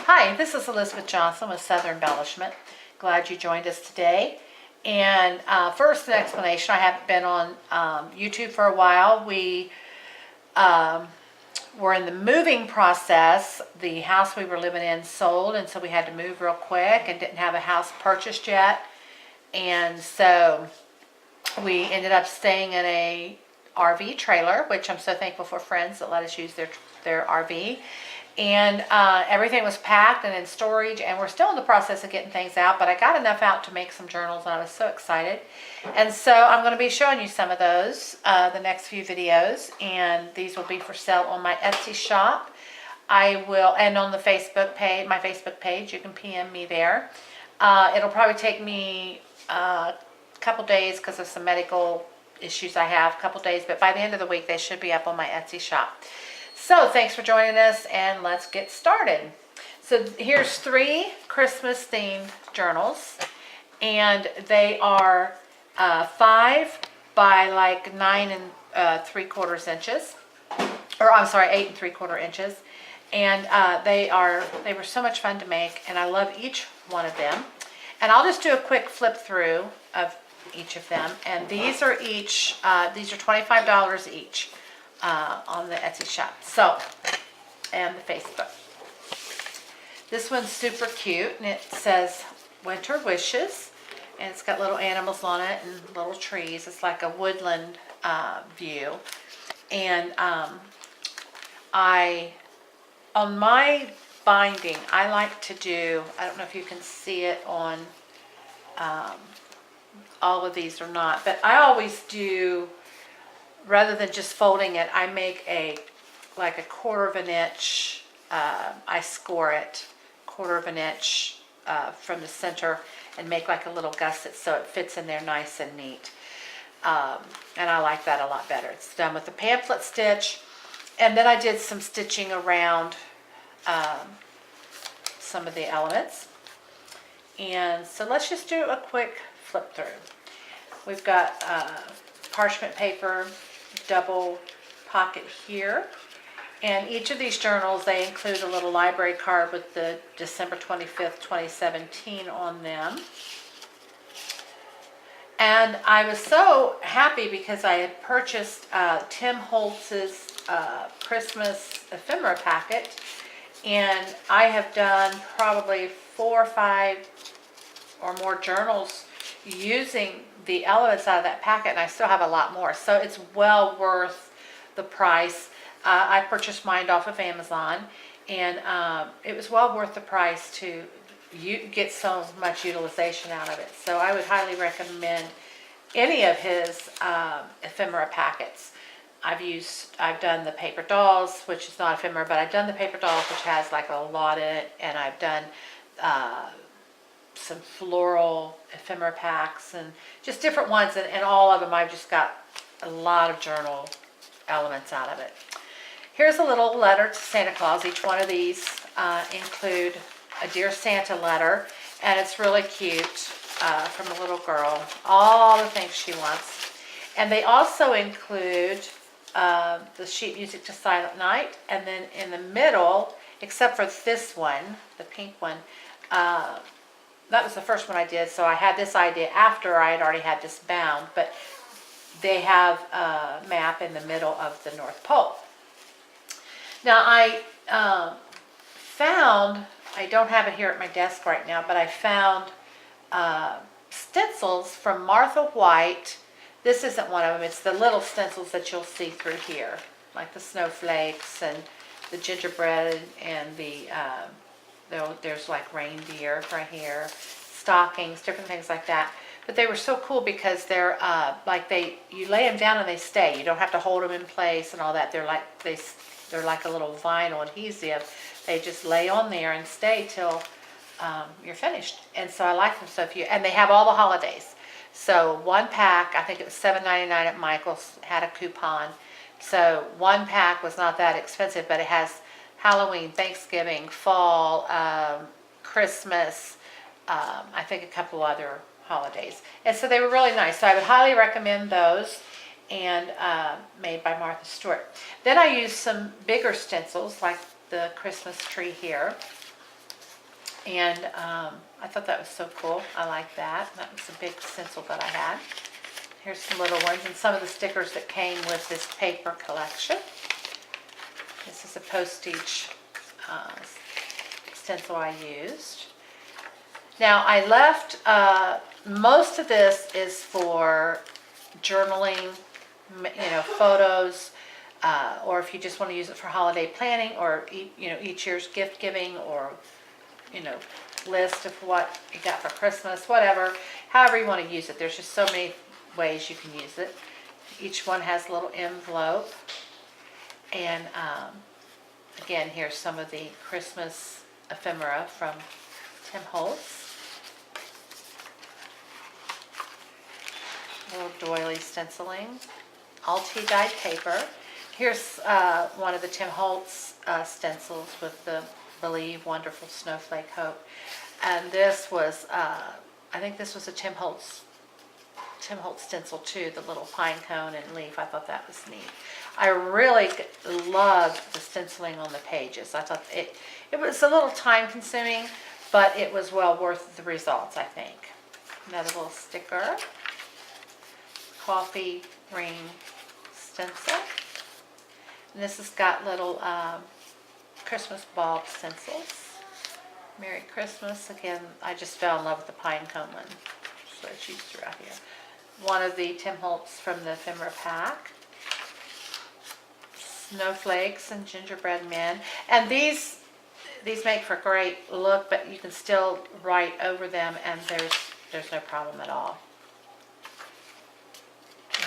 Hi, this is Elizabeth Johnson with Southern Embellishment. Glad you joined us today. And first, an explanation. I haven't been on YouTube for a while. We were in the moving process. The house we were living in sold, and so we had to move real quick and didn't have a house purchased yet. And so we ended up staying in a RV trailer, which I'm so thankful for friends that let us use their RV. And everything was packed and in storage, and we're still in the process of getting things out, but I got enough out to make some journals, and I was so excited. And so I'm going to be showing you some of those the next few videos, and these will be for sale on my Etsy shop. I will, and on the Facebook page, my Facebook page, you can PM me there. It'll probably take me a couple days because of some medical issues I have, a couple days, but by the end of the week they should be up on my Etsy shop. So thanks for joining us, and let's get started. So here's 3 Christmas themed journals, and they are 5 by like 9 3/4 inches, or I'm sorry, 8 3/4 inches. And they were so much fun to make, and I love each one of them. And I'll just do a quick flip through of each of them. And these are each, these are $25 each on the Etsy shop. So, and the Facebook. This one's super cute, and it says Winter Wishes. And it's got little animals on it and little trees. It's like a woodland view. And on my binding, I like to do, I don't know if you can see it on all of these or not, but I always do, rather than just folding it, I make like a 1/4 inch, I score it 1/4 inch from the center and make like a little gusset so it fits in there nice and neat. And I like that a lot better. It's done with the pamphlet stitch, and then I did some stitching around some of the elements. And so let's just do a quick flip through. We've got parchment paper, double pocket here, and each of these journals, they include a little library card with the December 25th, 2017 on them. And I was so happy because I had purchased Tim Holtz's Christmas ephemera packet, and I have done probably 4 or 5 or more journals using the elements out of that packet, and I still have a lot more, so it's well worth the price. I purchased mine off of Amazon, and it was well worth the price to get so much utilization out of it. So I would highly recommend any of his ephemera packets. I've done the paper dolls, which is not ephemera, but I've done the paper dolls, which has like a lot in it, and I've done some floral ephemera packs and just different ones, and all of them I've just got a lot of journal elements out of it. Here's a little letter to Santa Claus. Each one of these include a Dear Santa letter, and it's really cute, from a little girl, all the things she wants. And they also include the sheet music to Silent Night, and then in the middle, except for this one, the pink one, that was the first one I did, so I had this idea after I had already had this bound, but they have a map in the middle of the North Pole. Now I found, I don't have it here at my desk right now, but I found stencils from Martha White. This isn't one of them, it's the little stencils that you'll see through here, like the snowflakes and the gingerbread, and there's like reindeer right here, stockings, different things like that. But they were so cool because they're you lay them down and they stay. You don't have to hold them in place and all that. They're like a little vinyl adhesive. They just lay on there and stay till you're finished. And so I like them. So and they have all the holidays. So one pack, I think it was $7.99 at Michael's, had a coupon. So one pack was not that expensive, but it has Halloween, Thanksgiving, fall, Christmas, I think a couple other holidays. And so they were really nice. So I would highly recommend those, and made by Martha Stewart. Then I used some bigger stencils like the Christmas tree here. And I thought that was so cool. I like that. That was a big stencil that I had. Here's some little ones and some of the stickers that came with this paper collection. This is a postage stencil I used. Now I left, most of this is for journaling, photos, or if you just want to use it for holiday planning or, each year's gift giving or, list of what you got for Christmas, whatever, however you want to use it. There's just so many ways you can use it. Each one has a little envelope. And again, here's some of the Christmas ephemera from Tim Holtz. Little doily stenciling. All tea-dyed paper. Here's one of the Tim Holtz stencils with the Believe, Wonderful Snowflake Hope. And this was, I think this was a Tim Holtz stencil too, the little pine cone and leaf. I thought that was neat. I really loved the stenciling on the pages. I thought it was a little time consuming, but it was well worth the results, I think. Another little sticker. Coffee ring stencil. And this has got little Christmas bulb stencils. Merry Christmas. Again, I just fell in love with the pine cone one. So I choose throughout here. One of the Tim Holtz from the ephemera pack. Snowflakes and gingerbread men. And these make for a great look, but you can still write over them and there's no problem at all.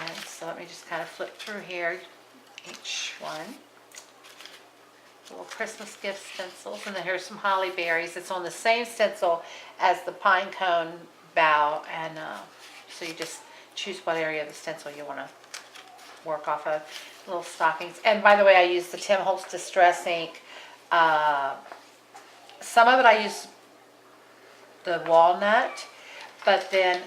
And so let me just kind of flip through here, each one. Little Christmas gift stencils, and then here's some holly berries. It's on the same stencil as the pine cone bough, and so you just choose what area of the stencil you want to work off of. Little stockings, and by the way, I use the Tim Holtz Distress ink. Some of it I use the walnut, but then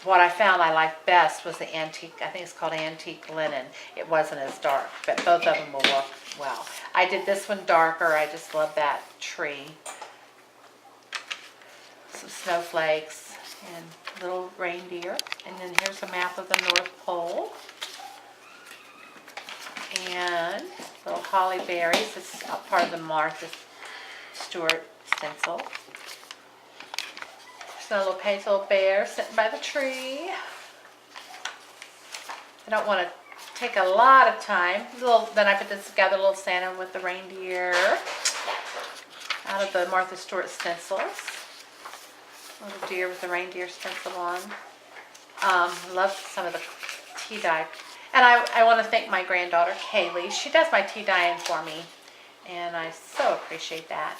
what I found I liked best was the antique, I think it's called antique linen. It wasn't as dark, but both of them will work well. I did this one darker. I just love that tree. Some snowflakes and little reindeer. And then here's a map of the North Pole. And little holly berries. This is part of the Martha Stewart stencil. A little Hazel bear sitting by the tree. I don't want to take a lot of time. Then I put this together, little Santa with the reindeer out of the Martha Stewart stencils. Little deer with the reindeer stencil on. Love some of the tea dye. And I want to thank my granddaughter, Kaylee. She does my tea dyeing for me. And I so appreciate that.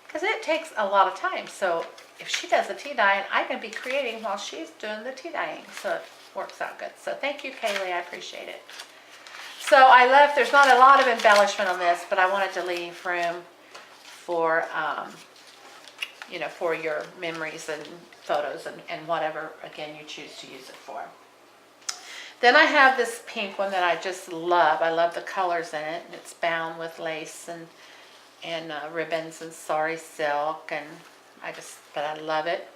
Because it takes a lot of time. So if she does the tea dyeing, I can be creating while she's doing the tea dyeing. So it works out good. So thank you, Kaylee. I appreciate it. So I left, there's not a lot of embellishment on this, but I wanted to leave room for, for your memories and photos and whatever, again, you choose to use it for. Then I have this pink one that I just love. I love the colors in it. And it's bound with lace and ribbons and sari silk, and but I love it.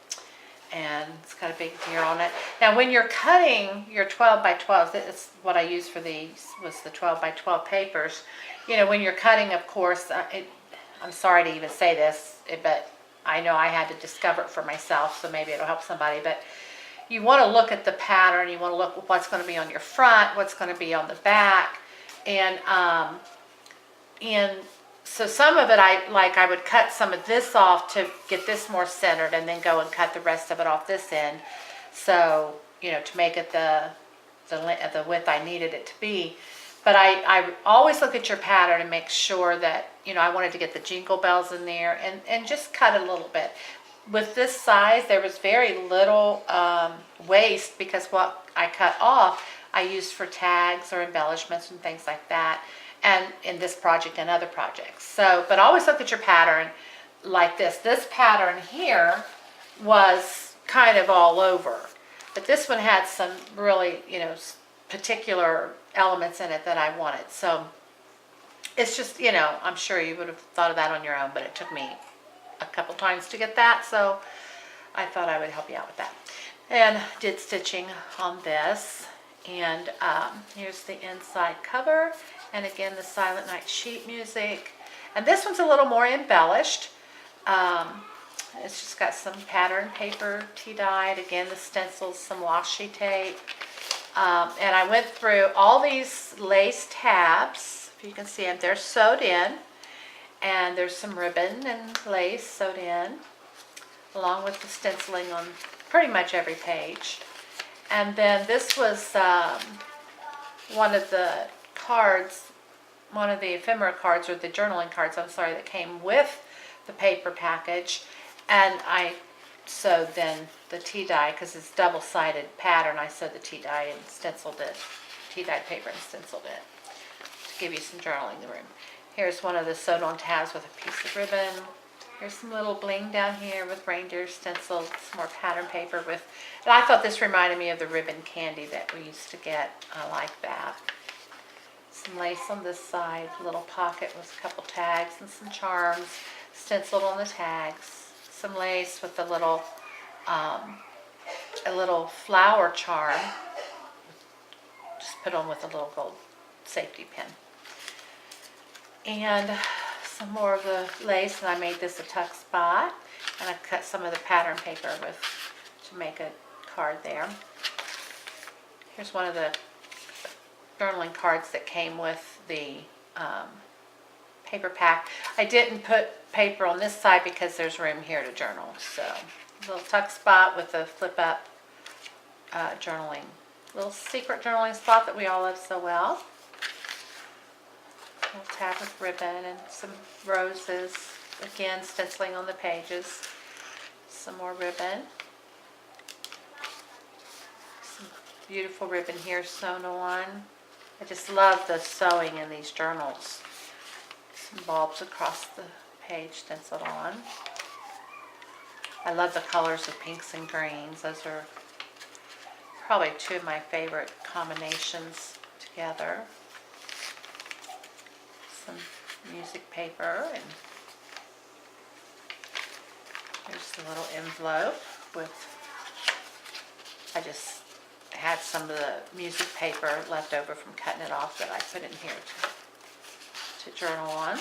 And it's got a big deer on it. Now when you're cutting your 12 by 12, it's what I used for these was the 12 by 12 papers. When you're cutting, of course, I'm sorry to even say this, but I know I had to discover it for myself, so maybe it'll help somebody. But you want to look at the pattern. You want to look at what's going to be on your front, what's going to be on the back, and so some of it I would cut some of this off to get this more centered, and then go and cut the rest of it off this end. So to make it the width I needed it to be. But I always look at your pattern and make sure that I wanted to get the jingle bells in there and just cut a little bit. With this size, there was very little waste, because what I cut off I used for tags or embellishments and things like that, and in this project and other projects. So, but always look at your pattern like this. This pattern here was kind of all over, but this one had some really, particular elements in it that I wanted. So it's just, I'm sure you would have thought of that on your own, but it took me a couple times to get that, so I thought I would help you out with that. And did stitching on this. And here's the inside cover. And again, the Silent Night sheet music. And this one's a little more embellished. It's just got some pattern paper tea-dyed. Again, the stencils, some washi tape. And I went through all these lace tabs. If you can see them, they're sewed in. And there's some ribbon and lace sewed in, along with the stenciling on pretty much every page. And then this was one of the cards, one of the ephemera cards, or the journaling cards, I'm sorry, that came with the paper package. And I sewed then the tea dye, because it's double-sided pattern, I sewed the tea dye and stenciled it, tea-dyed paper and stenciled it, to give you some journaling room. Here's one of the sewed on tabs with a piece of ribbon. Here's some little bling down here with reindeer stenciled, some more pattern paper with, and I thought this reminded me of the ribbon candy that we used to get. I like that. Some lace on this side, a little pocket with a couple tags and some charms stenciled on the tags. Some lace with a little flower charm, just put on with a little gold safety pin. And some more of the lace, and I made this a tuck spot, and I cut some of the pattern paper to make a card there. Here's one of the journaling cards that came with the paper pack. I didn't put paper on this side because there's room here to journal, so a little tuck spot with a flip up journaling, little secret journaling spot that we all love so well. A little tab with ribbon and some roses, again stenciling on the pages. Some more ribbon. Some beautiful ribbon here sewn on. I just love the sewing in these journals. Some bulbs across the page stenciled on. I love the colors of pinks and greens. Those are probably two of my favorite combinations together. Some music paper, and here's the little envelope with, I just had some of the music paper left over from cutting it off that I put in here to journal on.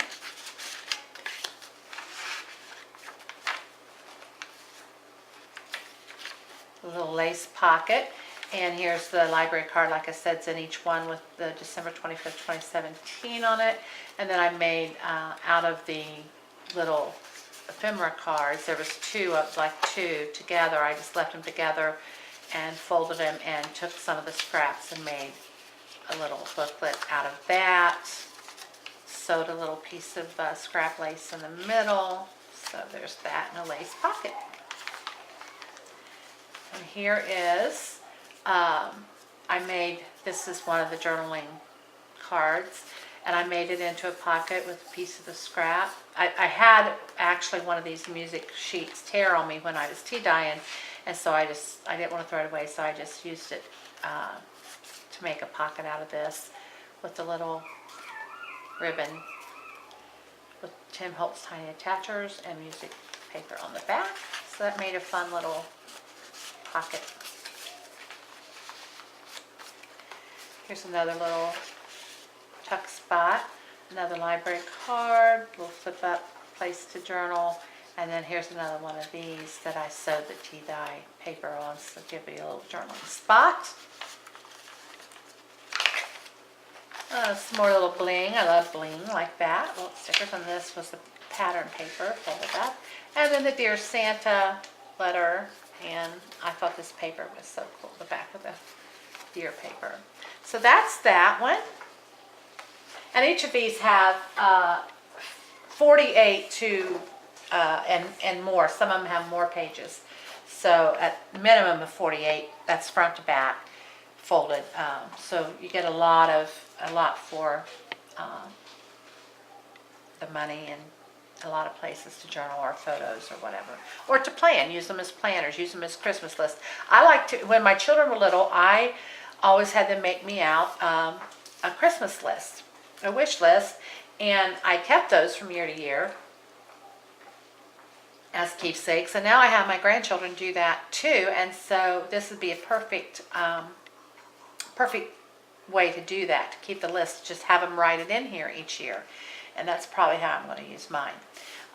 A little lace pocket. And here's the library card, like I said, it's in each one with the December 25th, 2017 on it. And then I made, out of the little ephemera cards, there was two together. I just left them together and folded them and took some of the scraps and made a little booklet out of that. Sewed a little piece of scrap lace in the middle. So there's that in a lace pocket. And here is, this is one of the journaling cards, and I made it into a pocket with a piece of the scrap. I had actually one of these music sheets tear on me when I was tea dyeing, and so I didn't want to throw it away, so I just used it to make a pocket out of this with a little ribbon with Tim Holtz Tiny Attachers and music paper on the back. So that made a fun little pocket. Here's another little tuck spot, another library card, little flip up place to journal, and then here's another one of these that I sewed the tea dye paper on, so give you a little journaling spot. Some more little bling. I love bling like that. Little stickers on this was the pattern paper folded up, and then the Dear Santa letter. And I thought this paper was so cool, the back of the deer paper. So that's that one. And each of these have 48 to and more. Some of them have more pages. So at minimum of 48, that's front to back folded. So you get a lot for the money, and a lot of places to journal or photos or whatever, or to plan. Use them as planners, use them as Christmas lists. I like to, when my children were little, I always had them make me out a Christmas list, a wish list, and I kept those from year to year. as keepsakes. And now I have my grandchildren do that too. And so this would be a perfect, perfect way to do that, to keep the list. Just have them write it in here each year. And that's probably how I'm going to use mine.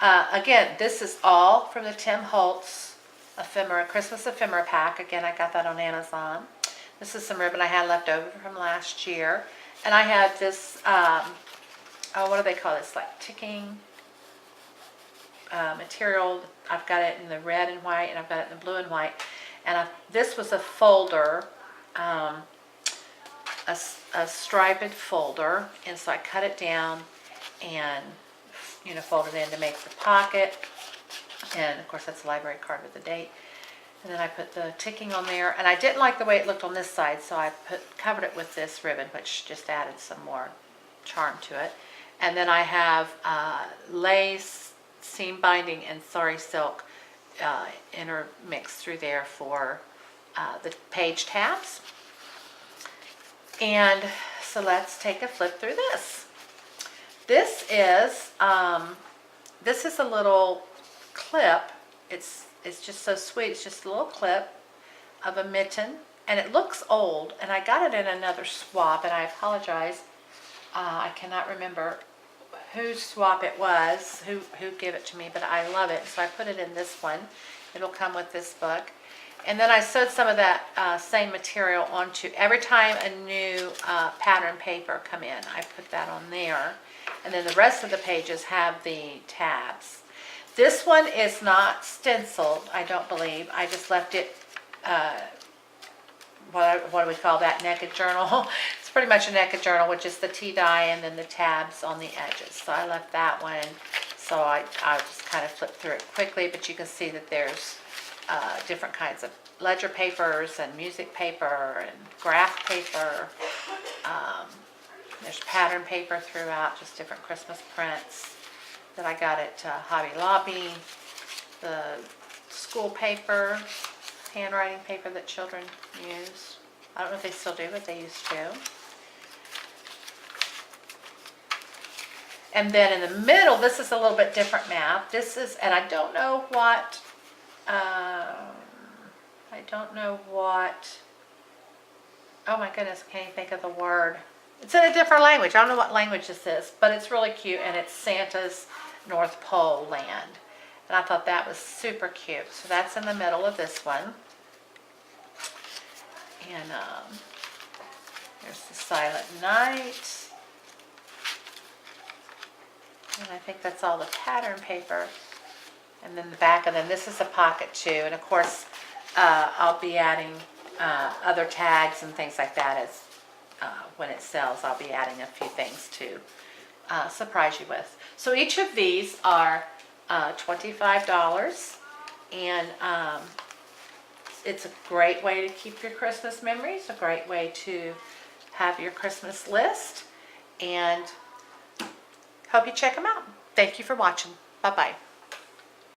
Again, this is all from the Tim Holtz ephemera, Christmas ephemera pack. Again, I got that on Amazon. This is some ribbon I had left over from last year. And I had this, what do they call this? Like ticking material. I've got it in the red and white, and I've got it in the blue and white. And this was a folder, a striped folder. And so I cut it down and, you know, fold it in to make the pocket. And of course that's a library card with the date. And then I put the ticking on there, and I didn't like the way it looked on this side, so I covered it with this ribbon, which just added some more charm to it. And then I have lace, seam binding, and sari silk intermixed through there for the page tabs. And so let's take a flip through this. This is a little clip. It's just so sweet. It's just a little clip of a mitten, and it looks old, and I got it in another swap, and I apologize. I cannot remember whose swap it was, who gave it to me, but I love it, so I put it in this one. It'll come with this book. And then I sewed some of that same material onto, every time a new pattern paper come in, I put that on there. And then the rest of the pages have the tabs. This one is not stenciled, I don't believe. I just left it, what do we call that, naked journal? It's pretty much a naked journal, which is the tea dye and then the tabs on the edges. So I left that one, so I just kind of flipped through it quickly, but you can see that there's different kinds of ledger papers and music paper and graph paper. There's pattern paper throughout, just different Christmas prints that I got at Hobby Lobby. The school paper, handwriting paper that children use. I don't know if they still do, but they used to. And then in the middle, this is a little bit different map. This is, and I don't know what, oh my goodness, I can't even think of the word. It's in a different language. I don't know what language this is, but it's really cute, and it's Santa's North Pole land. And I thought that was super cute. So that's in the middle of this one. And there's the Silent Night. And I think that's all the pattern paper. And then the back, and then this is a pocket too. And of course, I'll be adding other tags and things like that as when it sells. I'll be adding a few things to surprise you with. So each of these are $25, and it's a great way to keep your Christmas memories, a great way to have your Christmas list, and hope you check them out. Thank you for watching. Bye-bye.